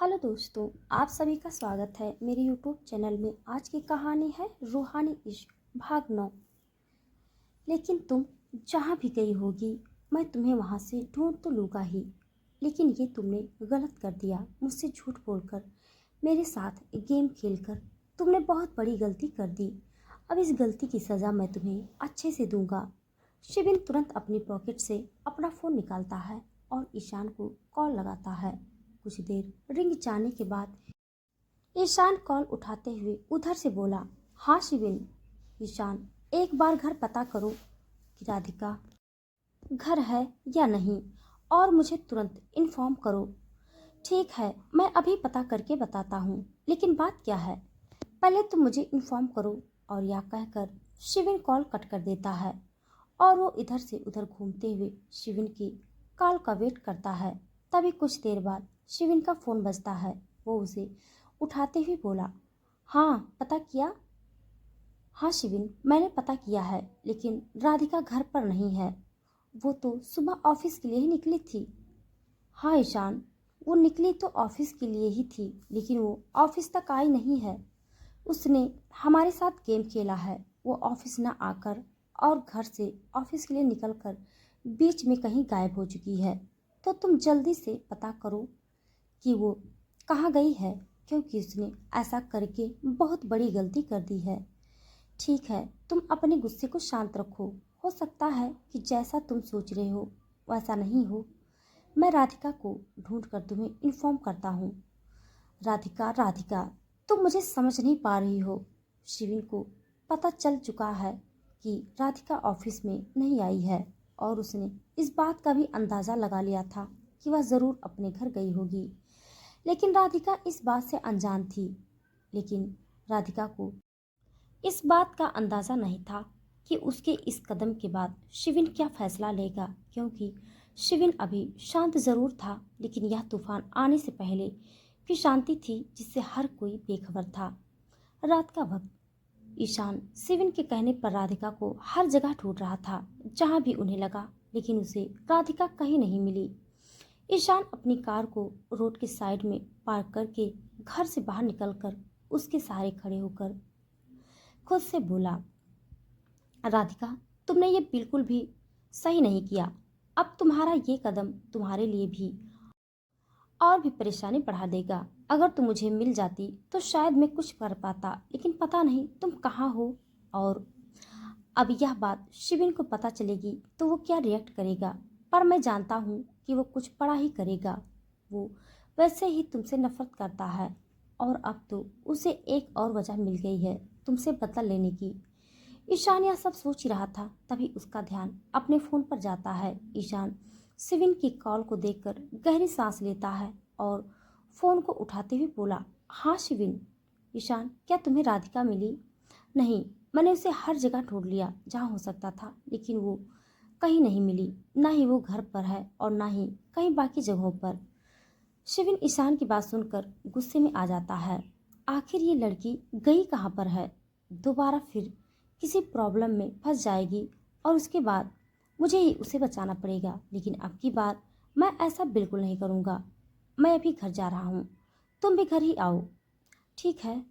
Hello दोस्तों, आप सभी का स्वागत है मेरे यूट्यूब चैनल में। आज की कहानी है रूहानी इश्क भाग 9। लेकिन तुम जहाँ भी गई होगी, मैं तुम्हें वहाँ से ढूंढ तो लूँगा ही। लेकिन ये तुमने गलत कर दिया। मुझसे झूठ बोलकर, मेरे साथ गेम खेलकर तुमने बहुत बड़ी गलती कर दी। अब इस गलती की सज़ा मैं तुम्हें अच्छे से दूंगा। शिविन तुरंत अपनी पॉकेट से अपना फ़ोन निकालता है और ईशान को कॉल लगाता है। कुछ देर रिंग जाने के बाद ईशान कॉल उठाते हुए उधर से बोला, हाँ शिविन। ईशान, एक बार घर पता करो कि राधिका घर है या नहीं, और मुझे तुरंत इन्फॉर्म करो। ठीक है, मैं अभी पता करके बताता हूँ, लेकिन बात क्या है, पहले तुम मुझे इन्फॉर्म करो। और यह कहकर शिविन कॉल कट कर देता है और वो इधर से उधर घूमते हुए शिविन की कॉल का वेट करता है। तभी कुछ देर बाद शिविन का फ़ोन बजता है। वो उसे उठाते हुए बोला, हाँ पता किया। हाँ शिविन, मैंने पता किया है, लेकिन राधिका घर पर नहीं है। वो तो सुबह ऑफिस के लिए ही निकली थी। हाँ ईशान, वो निकली तो ऑफिस के लिए ही थी, लेकिन वो ऑफिस तक आई नहीं है। उसने हमारे साथ गेम खेला है। वो ऑफिस न आकर और घर से ऑफिस के लिए निकलकर बीच में कहीं गायब हो चुकी है। तो तुम जल्दी से पता करो कि वो कहाँ गई है, क्योंकि उसने ऐसा करके बहुत बड़ी गलती कर दी है। ठीक है, तुम अपने गुस्से को शांत रखो। हो सकता है कि जैसा तुम सोच रहे हो वैसा नहीं हो। मैं राधिका को ढूंढ कर तुम्हें इन्फॉर्म करता हूँ। राधिका राधिका, तुम मुझे समझ नहीं पा रही हो। शिविन को पता चल चुका है कि राधिका ऑफिस में नहीं आई है, और उसने इस बात का भी अंदाज़ा लगा लिया था कि वह ज़रूर अपने घर गई होगी। लेकिन राधिका इस बात से अनजान थी। लेकिन राधिका को इस बात का अंदाज़ा नहीं था कि उसके इस कदम के बाद शिविन क्या फैसला लेगा, क्योंकि शिविन अभी शांत ज़रूर था, लेकिन यह तूफान आने से पहले की शांति थी जिससे हर कोई बेखबर था। रात का वक्त ईशान शिविन के कहने पर राधिका को हर जगह ढूंढ रहा था, जहां भी उन्हें लगा, लेकिन उसे राधिका कहीं नहीं मिली। ईशान अपनी कार को रोड के साइड में पार्क करके घर से बाहर निकलकर उसके सहारे खड़े होकर खुद से बोला, राधिका, तुमने ये बिल्कुल भी सही नहीं किया। अब तुम्हारा ये कदम तुम्हारे लिए भी और भी परेशानी बढ़ा देगा। अगर तुम मुझे मिल जाती तो शायद मैं कुछ कर पाता, लेकिन पता नहीं तुम कहाँ हो। और अब यह बात शिविन को पता चलेगी तो वो क्या रिएक्ट करेगा, पर मैं जानता हूँ कि वो कुछ बड़ा ही करेगा। वो वैसे ही तुमसे नफरत करता है, और अब तो उसे एक और वजह मिल गई है तुमसे बदला लेने की। ईशान यह सब सोच ही रहा था, तभी उसका ध्यान अपने फ़ोन पर जाता है। ईशान शिविन की कॉल को देखकर गहरी सांस लेता है और फ़ोन को उठाते हुए बोला, हाँ शिविन। ईशान, क्या तुम्हें राधिका मिली? नहीं, मैंने उसे हर जगह ढूंढ लिया जहाँ हो सकता था, लेकिन वो कहीं नहीं मिली। ना ही वो घर पर है और ना ही कहीं बाकी जगहों पर। शिविन ईशान की बात सुनकर गुस्से में आ जाता है। आखिर ये लड़की गई कहाँ पर है? दोबारा फिर किसी प्रॉब्लम में फंस जाएगी और उसके बाद मुझे ही उसे बचाना पड़ेगा। लेकिन अब की बार मैं ऐसा बिल्कुल नहीं करूँगा। मैं अभी घर जा रहा हूँ, तुम भी घर ही आओ। ठीक है,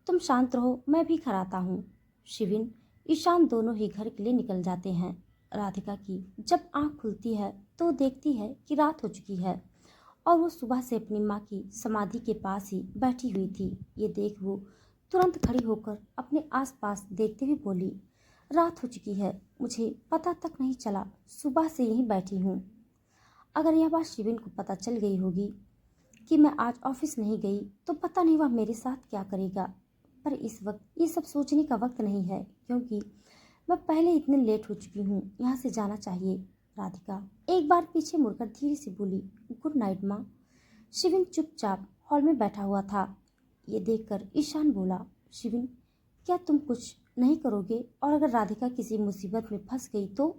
तुम शांत रहो, मैं भी घर आता हूँ। शिविन ईशान दोनों ही घर के लिए निकल जाते हैं। राधिका की जब आँख खुलती है तो देखती है कि रात हो चुकी है और वो सुबह से अपनी माँ की समाधि के पास ही बैठी हुई थी। ये देख वो तुरंत खड़ी होकर अपने आसपास देखते हुए बोली, रात हो चुकी है, मुझे पता तक नहीं चला, सुबह से यहीं बैठी हूँ। अगर यह बात शिविन को पता चल गई होगी कि मैं आज ऑफिस नहीं गई, तो पता नहीं वह मेरे साथ क्या करेगा। पर इस वक्त ये सब सोचने का वक्त नहीं है, क्योंकि मैं पहले इतने लेट हो चुकी हूँ। यहाँ से जाना चाहिए। राधिका एक बार पीछे मुड़कर धीरे से बोली, गुड नाइट माँ। शिविन चुपचाप हॉल में बैठा हुआ था। ये देखकर ईशान बोला, शिविन, क्या तुम कुछ नहीं करोगे? और अगर राधिका किसी मुसीबत में फंस गई तो?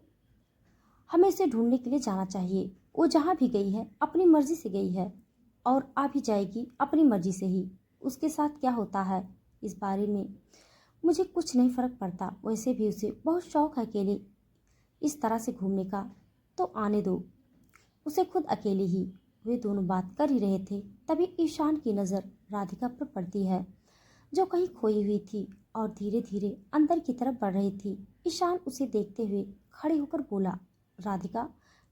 हमें उसे ढूंढने के लिए जाना चाहिए। वो जहाँ भी गई है अपनी मर्जी से गई है और आ भी जाएगी अपनी मर्जी से ही। उसके साथ क्या होता है इस बारे में मुझे कुछ नहीं फर्क पड़ता। वैसे भी उसे बहुत शौक है अकेले इस तरह से घूमने का, तो आने दो उसे खुद अकेले ही। वे दोनों बात कर ही रहे थे, तभी ईशान की नज़र राधिका पर पड़ती है, जो कहीं खोई हुई थी और धीरे धीरे अंदर की तरफ बढ़ रही थी। ईशान उसे देखते हुए खड़े होकर बोला, राधिका,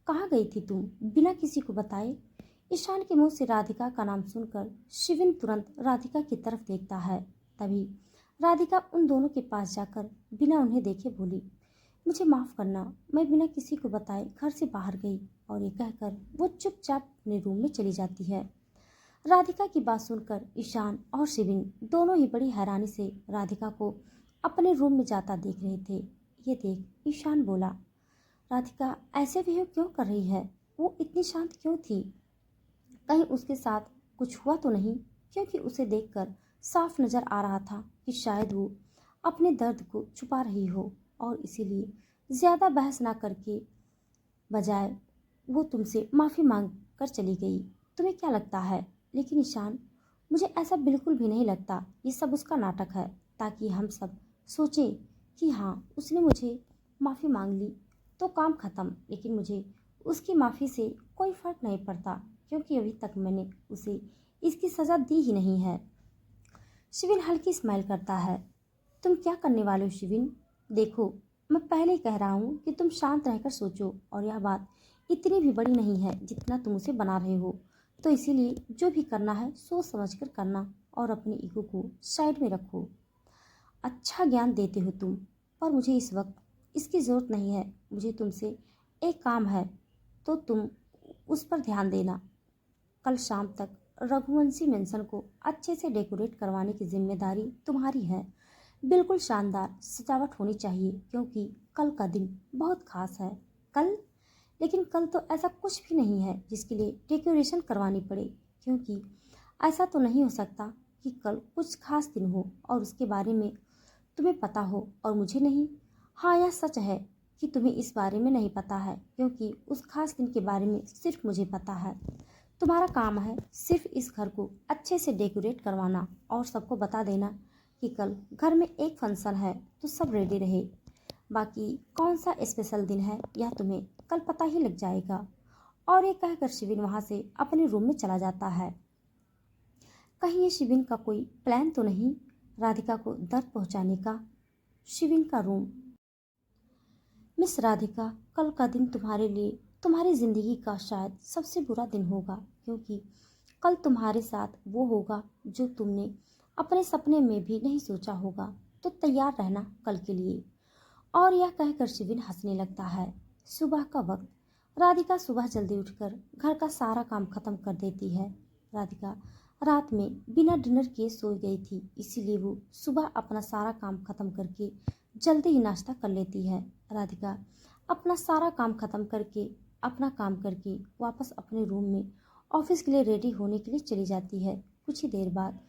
कहाँ गई थी तुम बिना किसी को बताए? ईशान के मुंह से राधिका का नाम सुनकर शिविन तुरंत राधिका की तरफ देखता है। तभी राधिका उन दोनों के पास जाकर बिना उन्हें देखे बोली, मुझे माफ़ करना, मैं बिना किसी को बताए घर से बाहर गई। और ये कहकर वो चुपचाप अपने रूम में चली जाती है। राधिका की बात सुनकर ईशान और शिविन दोनों ही बड़ी हैरानी से राधिका को अपने रूम में जाता देख रहे थे। ये देख ईशान बोला, राधिका ऐसे बिहेव क्यों कर रही है? वो इतनी शांत क्यों थी? कहीं उसके साथ कुछ हुआ तो नहीं? क्योंकि उसे देखकर साफ नजर आ रहा था कि शायद वो अपने दर्द को छुपा रही हो और इसीलिए ज़्यादा बहस ना करके बजाय वो तुमसे माफ़ी मांग कर चली गई। तुम्हें क्या लगता है? लेकिन ईशान, मुझे ऐसा बिल्कुल भी नहीं लगता। ये सब उसका नाटक है ताकि हम सब सोचें कि हाँ, उसने मुझे माफ़ी मांग ली तो काम ख़त्म। लेकिन मुझे उसकी माफ़ी से कोई फ़र्क नहीं पड़ता क्योंकि अभी तक मैंने उसे इसकी सज़ा दी ही नहीं है। शिविन हल्की स्माइल करता है। तुम क्या करने वाले हो शिविन? देखो, मैं पहले ही कह रहा हूँ कि तुम शांत रहकर सोचो और यह बात इतनी भी बड़ी नहीं है जितना तुम उसे बना रहे हो। तो इसीलिए जो भी करना है सोच समझ कर करना और अपने ईगो को साइड में रखो। अच्छा ज्ञान देते हो तुम, पर मुझे इस वक्त इसकी ज़रूरत नहीं है। मुझे तुमसे एक काम है तो तुम उस पर ध्यान देना। कल शाम तक रघुवंशी मेंशन को अच्छे से डेकोरेट करवाने की जिम्मेदारी तुम्हारी है। बिल्कुल शानदार सजावट होनी चाहिए क्योंकि कल का दिन बहुत खास है। कल? लेकिन कल तो ऐसा कुछ भी नहीं है जिसके लिए डेकोरेशन करवानी पड़े, क्योंकि ऐसा तो नहीं हो सकता कि कल कुछ खास दिन हो और उसके बारे में तुम्हें पता हो और मुझे नहीं। हाँ, यह सच है कि तुम्हें इस बारे में नहीं पता है क्योंकि उस खास दिन के बारे में सिर्फ मुझे पता है। तुम्हारा काम है सिर्फ इस घर को अच्छे से डेकोरेट करवाना और सबको बता देना कि कल घर में एक फंक्शन है तो सब रेडी रहे। बाकी कौन सा स्पेशल दिन है यह तुम्हें कल पता ही लग जाएगा। और ये कहकर शिविन वहाँ से अपने रूम में चला जाता है। कहीं ये शिविन का कोई प्लान तो नहीं राधिका को दर्द पहुँचाने का। शिविन का रूम। मिस राधिका, कल का दिन तुम्हारे लिए तुम्हारी ज़िंदगी का शायद सबसे बुरा दिन होगा क्योंकि कल तुम्हारे साथ वो होगा जो तुमने अपने सपने में भी नहीं सोचा होगा। तो तैयार रहना कल के लिए। और यह कहकर शिविन हंसने लगता है। सुबह का वक्त। राधिका सुबह जल्दी उठकर घर का सारा काम खत्म कर देती है। राधिका रात में बिना डिनर किए सो गई थी, इसीलिए वो सुबह अपना सारा काम खत्म करके जल्दी ही नाश्ता कर लेती है। राधिका अपना सारा काम खत्म करके अपना काम करके वापस अपने रूम में ऑफिस के लिए रेडी होने के लिए चली जाती है। कुछ ही देर बाद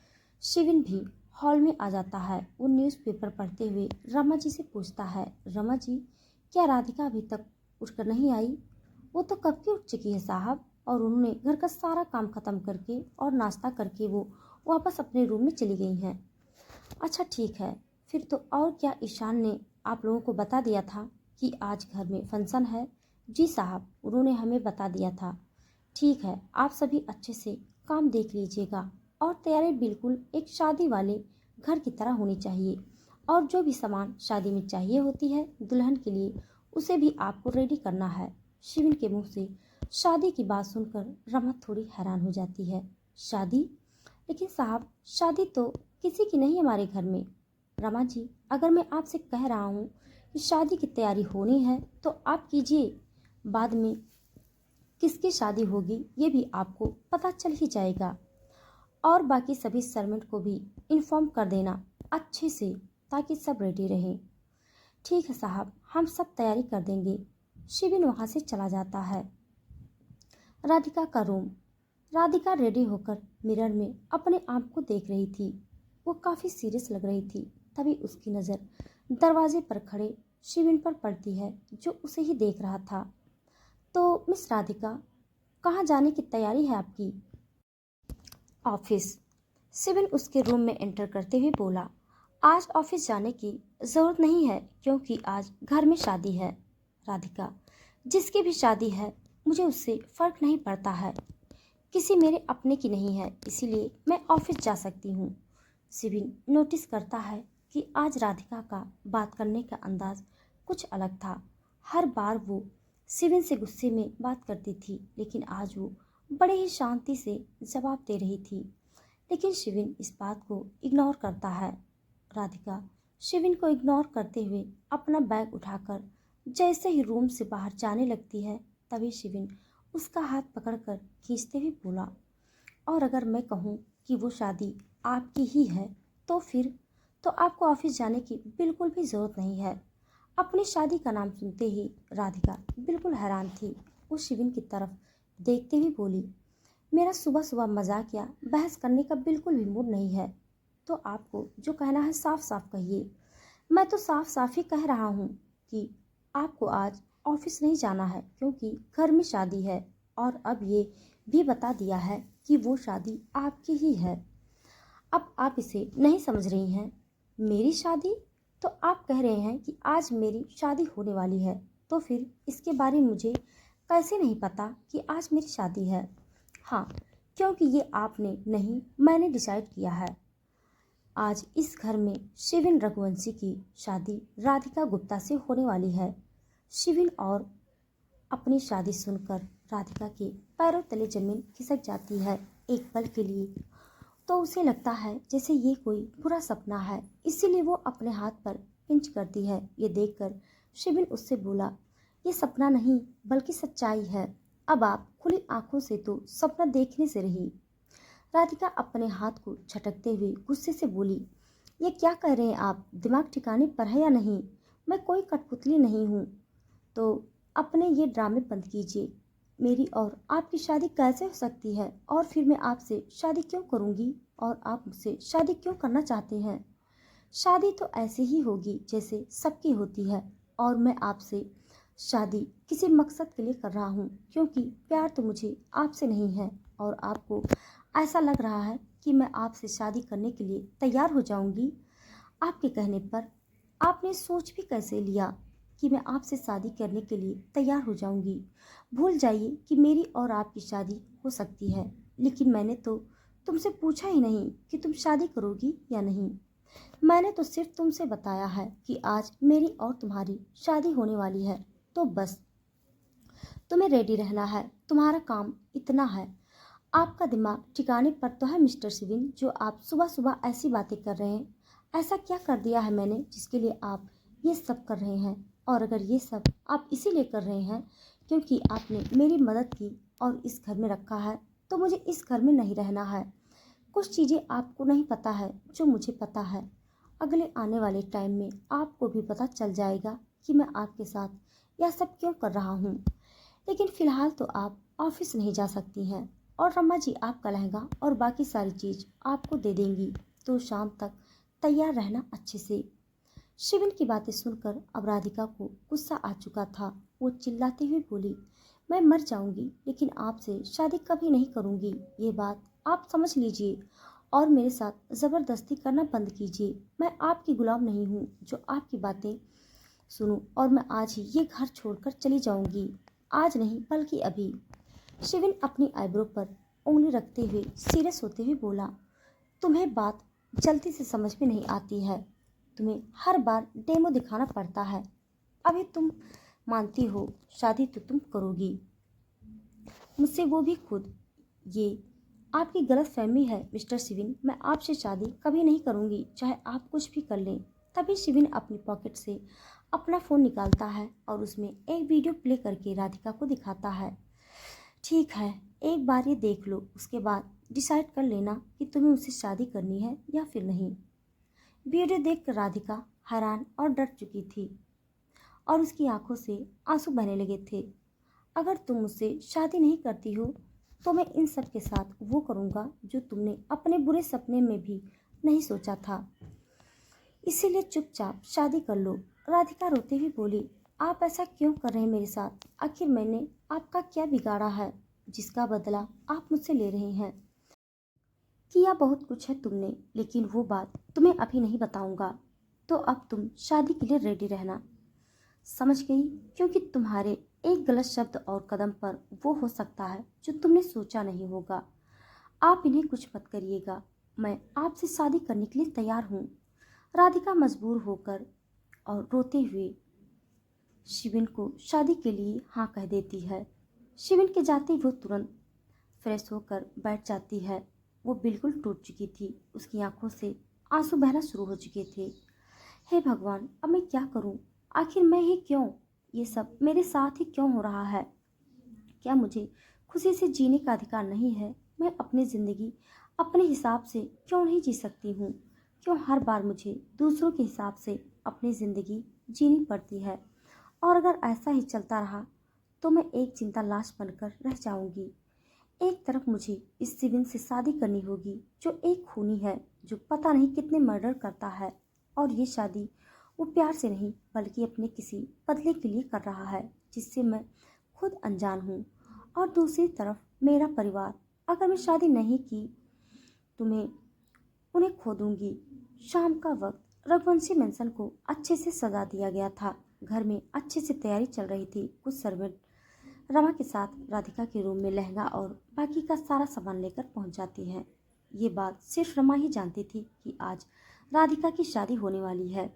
शिविन भी हॉल में आ जाता है। वो न्यूज़पेपर पढ़ते हुए रमा जी से पूछता है, रमा जी, क्या राधिका अभी तक उठकर नहीं आई? वो तो कब की उठ चुकी है साहब, और उन्होंने घर का सारा काम खत्म करके और नाश्ता करके वो वापस अपने रूम में चली गई हैं। अच्छा ठीक है, फिर तो और क्या ईशान ने आप लोगों को बता दिया था कि आज घर में फंक्शन है? जी साहब, उन्होंने हमें बता दिया था। ठीक है, आप सभी अच्छे से काम देख लीजिएगा और तैयारी बिल्कुल एक शादी वाले घर की तरह होनी चाहिए और जो भी सामान शादी में चाहिए होती है दुल्हन के लिए उसे भी आपको रेडी करना है। शिविन के मुंह से शादी की बात सुनकर रमा थोड़ी हैरान हो जाती है। शादी? लेकिन साहब, शादी तो किसी की नहीं हमारे घर में। रमा जी, अगर मैं आपसे कह रहा हूँ कि शादी की तैयारी होनी है तो आप कीजिए। बाद में किसकी शादी होगी ये भी आपको पता चल ही जाएगा। और बाकी सभी सर्वेंट को भी इन्फॉर्म कर देना अच्छे से ताकि सब रेडी रहें। ठीक है साहब, हम सब तैयारी कर देंगे। शिविन वहाँ से चला जाता है। राधिका का रूम। राधिका रेडी होकर मिरर में अपने आप को देख रही थी। वो काफ़ी सीरियस लग रही थी। तभी उसकी नज़र दरवाजे पर खड़े शिविन पर पड़ती है जो उसे ही देख रहा था। तो मिस राधिका, कहाँ जाने की तैयारी है आपकी? ऑफिस। शिविन उसके रूम में एंटर करते हुए बोला, आज ऑफिस जाने की ज़रूरत नहीं है क्योंकि आज घर में शादी है। राधिका, जिसकी भी शादी है मुझे उससे फ़र्क नहीं पड़ता है। किसी मेरे अपने की नहीं है, इसीलिए मैं ऑफिस जा सकती हूँ। शिविन नोटिस करता है कि आज राधिका का बात करने का अंदाज कुछ अलग था। हर बार वो शिविन से गुस्से में बात करती थी, लेकिन आज वो बड़े ही शांति से जवाब दे रही थी। लेकिन शिविन इस बात को इग्नोर करता है। राधिका शिविन को इग्नोर करते हुए अपना बैग उठाकर जैसे ही रूम से बाहर जाने लगती है, तभी शिविन उसका हाथ पकड़कर खींचते हुए बोला, और अगर मैं कहूँ कि वो शादी आपकी ही है, तो फिर तो आपको ऑफिस जाने की बिल्कुल भी ज़रूरत नहीं है। अपनी शादी का नाम सुनते ही राधिका बिल्कुल हैरान थी। वो शिविन की तरफ देखते हुए बोली, मेरा सुबह सुबह मजाक या बहस करने का बिल्कुल भी मूड नहीं है, तो आपको जो कहना है साफ साफ कहिए। मैं तो साफ साफ ही कह रहा हूँ कि आपको आज ऑफिस नहीं जाना है, क्योंकि घर में शादी है, और अब ये भी बता दिया है कि वो शादी आपकी ही है। अब आप इसे नहीं समझ रही हैं। मेरी शादी? तो आप कह रहे हैं कि आज मेरी शादी होने वाली है, तो फिर इसके बारे में मुझे कैसे नहीं पता कि आज मेरी शादी है? हाँ, क्योंकि ये आपने नहीं, मैंने डिसाइड किया है। आज इस घर में शिविन रघुवंशी की शादी राधिका गुप्ता से होने वाली है। शिविन और अपनी शादी सुनकर राधिका के पैरों तले जमीन खिसक जाती है। एक पल के लिए तो उसे लगता है जैसे ये कोई बुरा सपना है, इसीलिए वो अपने हाथ पर पिंच करती है। ये देखकर शिविन उससे बोला, ये सपना नहीं बल्कि सच्चाई है। अब आप खुली आंखों से तो सपना देखने से रही। राधिका अपने हाथ को झटकते हुए गुस्से से बोली, ये क्या कह रहे हैं आप? दिमाग ठिकाने पर है या नहीं? मैं कोई कठपुतली नहीं हूँ, तो अपने ये ड्रामे बंद कीजिए। मेरी और आपकी शादी कैसे हो सकती है? और फिर मैं आपसे शादी क्यों करूँगी? और आप मुझसे शादी क्यों करना चाहते हैं? शादी तो ऐसे ही होगी जैसे सबकी होती है, और मैं आपसे शादी किसी मकसद के लिए कर रहा हूँ, क्योंकि प्यार तो मुझे आपसे नहीं है, और आपको ऐसा लग रहा है कि मैं आपसे शादी करने के लिए तैयार हो जाऊंगी। आपके कहने पर आपने सोच भी कैसे लिया कि मैं आपसे शादी करने के लिए तैयार हो जाऊंगी? भूल जाइए कि मेरी और आपकी शादी हो सकती है, लेकिन मैंने तो तुमसे पूछा ही नहीं कि तुम शादी करोगी या नहीं। मैंने तो सिर्फ तुमसे बताया है कि आज मेरी और तुम्हारी शादी होने वाली है, तो बस तुम्हें रेडी रहना है। तुम्हारा काम इतना है। आपका दिमाग ठिकाने पर तो है मिस्टर शिविन, जो आप सुबह सुबह ऐसी बातें कर रहे हैं? ऐसा क्या कर दिया है मैंने जिसके लिए आप ये सब कर रहे हैं? और अगर ये सब आप इसीलिए कर रहे हैं क्योंकि आपने मेरी मदद की और इस घर में रखा है, तो मुझे इस घर में नहीं रहना है। कुछ चीज़ें आपको नहीं पता है जो मुझे पता है। अगले आने वाले टाइम में आपको भी पता चल जाएगा कि मैं आपके साथ यह सब क्यों कर रहा हूँ। लेकिन फिलहाल तो आप ऑफिस नहीं जा सकती हैं, और रम्मा जी आपका लहंगा और बाकी सारी चीज़ आपको दे देंगी, तो शाम तक तैयार रहना अच्छे से। शिविन की बातें सुनकर अब राधिका को गुस्सा आ चुका था। वो चिल्लाते हुए बोली, मैं मर जाऊंगी लेकिन आपसे शादी कभी नहीं करूंगी। ये बात आप समझ लीजिए, और मेरे साथ ज़बरदस्ती करना बंद कीजिए। मैं आपकी गुलाम नहीं हूँ जो आपकी बातें सुनूं, और मैं आज ही ये घर छोड़कर चली जाऊंगी। आज नहीं बल्कि अभी। शिविन अपनी आईब्रो पर उंगली रखते हुए सीरियस होते हुए बोला, तुम्हें बात जल्दी से समझ में नहीं आती है। तुम्हें हर बार डेमो दिखाना पड़ता है। अभी तुम मानती हो शादी तो तुम करोगी मुझसे, वो भी खुद। ये आपकी गलत फहमी है मिस्टर शिविन। मैं आपसे शादी कभी नहीं करूंगी, चाहे आप कुछ भी कर लें। तभी शिविन अपनी पॉकेट से अपना फ़ोन निकालता है और उसमें एक वीडियो प्ले करके राधिका को दिखाता है। ठीक है, एक बार ये देख लो, उसके बाद डिसाइड कर लेना कि तुम्हें उससे शादी करनी है या फिर नहीं। वीडियो देखकर राधिका हैरान और डर चुकी थी, और उसकी आंखों से आंसू बहने लगे थे। अगर तुम मुझसे शादी नहीं करती हो, तो मैं इन सब के साथ वो करूँगा जो तुमने अपने बुरे सपने में भी नहीं सोचा था। इसीलिए चुपचाप शादी कर लो। राधिका रोते हुए बोली, आप ऐसा क्यों कर रहे हैं मेरे साथ? आखिर मैंने आपका क्या बिगाड़ा है जिसका बदला आप मुझसे ले रहे हैं? किया बहुत कुछ है तुमने, लेकिन वो बात तुम्हें अभी नहीं बताऊंगा। तो अब तुम शादी के लिए रेडी रहना, समझ गई? क्योंकि तुम्हारे एक गलत शब्द और कदम पर वो हो सकता है जो तुमने सोचा नहीं होगा। आप इन्हें कुछ मत करिएगा, मैं आपसे शादी करने के लिए तैयार हूँ। राधिका मजबूर होकर और रोते हुए शिविन को शादी के लिए हाँ कह देती है। शिविन के जाते ही वो तुरंत फ्रेश होकर बैठ जाती है। वो बिल्कुल टूट चुकी थी, उसकी आंखों से आंसू बहना शुरू हो चुके थे। हे भगवान, अब मैं क्या करूं? आखिर मैं ही क्यों? ये सब मेरे साथ ही क्यों हो रहा है? क्या मुझे खुशी से जीने का अधिकार नहीं है? मैं अपनी ज़िंदगी अपने हिसाब से क्यों नहीं जी सकती हूँ? क्यों हर बार मुझे दूसरों के हिसाब से अपनी ज़िंदगी जीनी पड़ती है? और अगर ऐसा ही चलता रहा तो मैं एक जिंदा लाश बनकर रह जाऊंगी। एक तरफ मुझे इस शिविन से शादी करनी होगी जो एक खूनी है, जो पता नहीं कितने मर्डर करता है, और ये शादी वो प्यार से नहीं बल्कि अपने किसी बदले के लिए कर रहा है जिससे मैं खुद अनजान हूँ। और दूसरी तरफ मेरा परिवार, अगर मैं शादी नहीं की तो मैं उन्हें खो दूंगी। शाम का वक्त रघुवंशी मेंशन को अच्छे से सजा दिया गया था। घर में अच्छे से तैयारी चल रही थी। कुछ सर्वेंट रमा के साथ राधिका के रूम में लहंगा और बाकी का सारा सामान लेकर पहुंच जाती है। ये बात सिर्फ रमा ही जानती थी कि आज राधिका की शादी होने वाली है,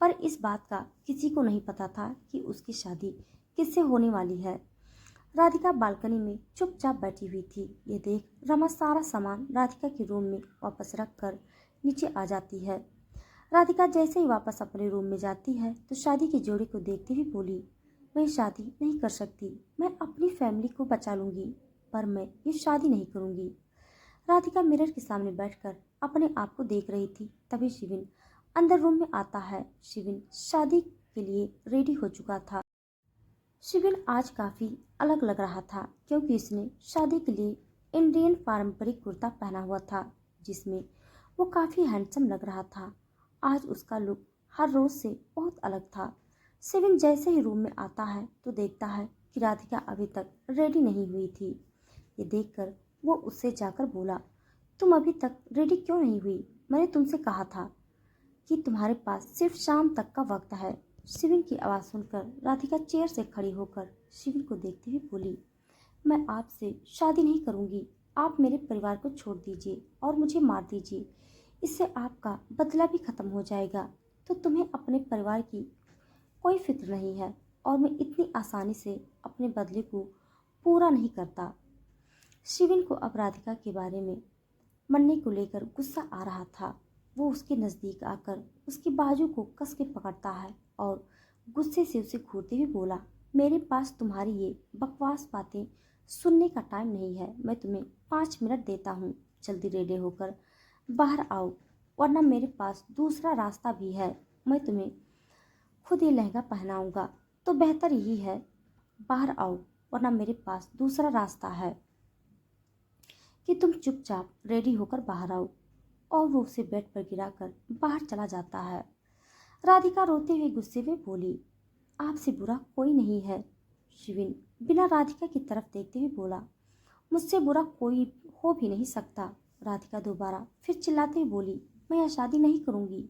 पर इस बात का किसी को नहीं पता था कि उसकी शादी किससे होने वाली है। राधिका बालकनी में चुपचाप बैठी हुई थी। ये देख रमा सारा सामान राधिका के रूम में वापस रख कर नीचे आ जाती है। राधिका जैसे ही वापस अपने रूम में जाती है तो शादी के जोड़े को देखते हुए बोली, मैं शादी नहीं कर सकती। मैं अपनी फैमिली को बचा लूंगी, पर मैं ये शादी नहीं करूंगी। राधिका मिरर के सामने बैठकर अपने आप को देख रही थी। तभी शिविन अंदर रूम में आता है। शिविन शादी के लिए रेडी हो चुका था। शिविन आज काफी अलग लग रहा था क्योंकि उसने शादी के लिए इंडियन पारंपरिक कुर्ता पहना हुआ था, जिसमें वो काफी हैंडसम लग रहा था। आज उसका लुक हर रोज से बहुत अलग था। शिविन जैसे ही रूम में आता है तो देखता है कि राधिका अभी तक रेडी नहीं हुई थी। ये देखकर वो उससे जाकर बोला, तुम अभी तक रेडी क्यों नहीं हुई? मैंने तुमसे कहा था कि तुम्हारे पास सिर्फ शाम तक का वक्त है। शिविन की आवाज़ सुनकर राधिका चेयर से खड़ी होकर शिविन को देखते हुए बोली, मैं आपसे शादी नहीं करूंगी। आप मेरे परिवार को छोड़ दीजिए और मुझे मार दीजिए। इससे आपका बदला भी खत्म हो जाएगा। तो तुम्हें अपने परिवार की कोई फिक्र नहीं है और मैं इतनी आसानी से अपने बदले को पूरा नहीं करता। शिविन को अब राधिका के बारे में मरने को लेकर गुस्सा आ रहा था। वो उसके नज़दीक आकर उसकी बाजू को कस के पकड़ता है और गुस्से से उसे घूरते हुए बोला, मेरे पास तुम्हारी ये बकवास बातें सुनने का टाइम नहीं है। मैं तुम्हें 5 मिनट देता हूँ। जल्दी रेडी होकर बाहर आओ, वरना मेरे पास दूसरा रास्ता भी है। मैं तुम्हें खुद ये लहंगा पहनाऊंगा, तो बेहतर यही है बाहर आओ, वरना मेरे पास दूसरा रास्ता है कि तुम चुपचाप रेडी होकर बाहर आओ। और वो उसे बेड पर गिराकर बाहर चला जाता है। राधिका रोते हुए गुस्से में बोली, आपसे बुरा कोई नहीं है। शिविन बिना राधिका की तरफ देखते हुए बोला, मुझसे बुरा कोई हो भी नहीं सकता। राधिका दोबारा फिर चिल्लाते हुए बोली, मैं यह शादी नहीं करूंगी।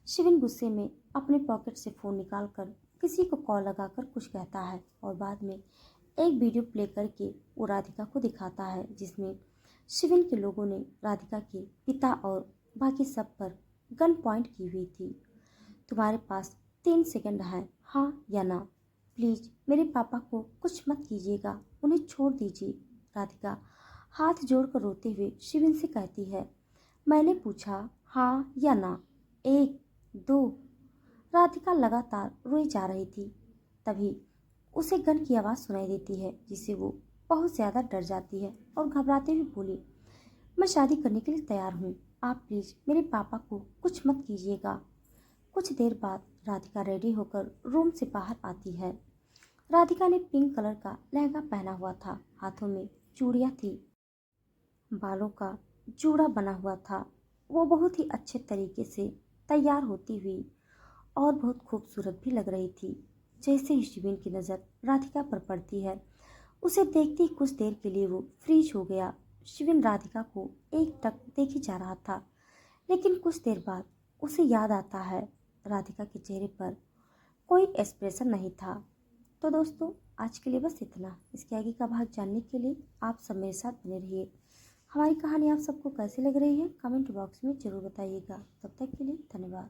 शिविन गुस्से में अपने पॉकेट से फ़ोन निकालकर किसी को कॉल लगाकर कुछ कहता है और बाद में एक वीडियो प्ले करके वो राधिका को दिखाता है, जिसमें शिविन के लोगों ने राधिका के पिता और बाकी सब पर गन पॉइंट की हुई थी। तुम्हारे पास 3 सेकंड हैं, हाँ या ना। प्लीज़ मेरे पापा को कुछ मत कीजिएगा, उन्हें छोड़ दीजिए। राधिका हाथ जोड़कर रोते हुए शिविन से कहती है, मैंने पूछा हाँ या ना, 1 2। राधिका लगातार रोई जा रही थी। तभी उसे गन की आवाज़ सुनाई देती है, जिससे वो बहुत ज़्यादा डर जाती है और घबराते हुए बोली, मैं शादी करने के लिए तैयार हूँ। आप प्लीज़ मेरे पापा को कुछ मत कीजिएगा। कुछ देर बाद राधिका रेडी होकर रूम से बाहर आती है। राधिका ने पिंक कलर का लहंगा पहना हुआ था, हाथों में चूड़ियाँ थी, बालों का जूड़ा बना हुआ था। वो बहुत ही अच्छे तरीके से तैयार होती हुई और बहुत खूबसूरत भी लग रही थी। जैसे ही शिविन की नज़र राधिका पर पड़ती है, उसे देखते ही कुछ देर के लिए वो फ्रीज हो गया। शिविन राधिका को एकटक देखे जा रहा था, लेकिन कुछ देर बाद उसे याद आता है राधिका के चेहरे पर कोई एक्सप्रेशन नहीं था। तो दोस्तों, आज के लिए बस इतना। इसके आगे का भाग जानने के लिए आप सब मेरे साथ बने रहिए। हमारी कहानी आप सबको कैसी लग रही है कमेंट बॉक्स में ज़रूर बताइएगा। तब तक के लिए धन्यवाद।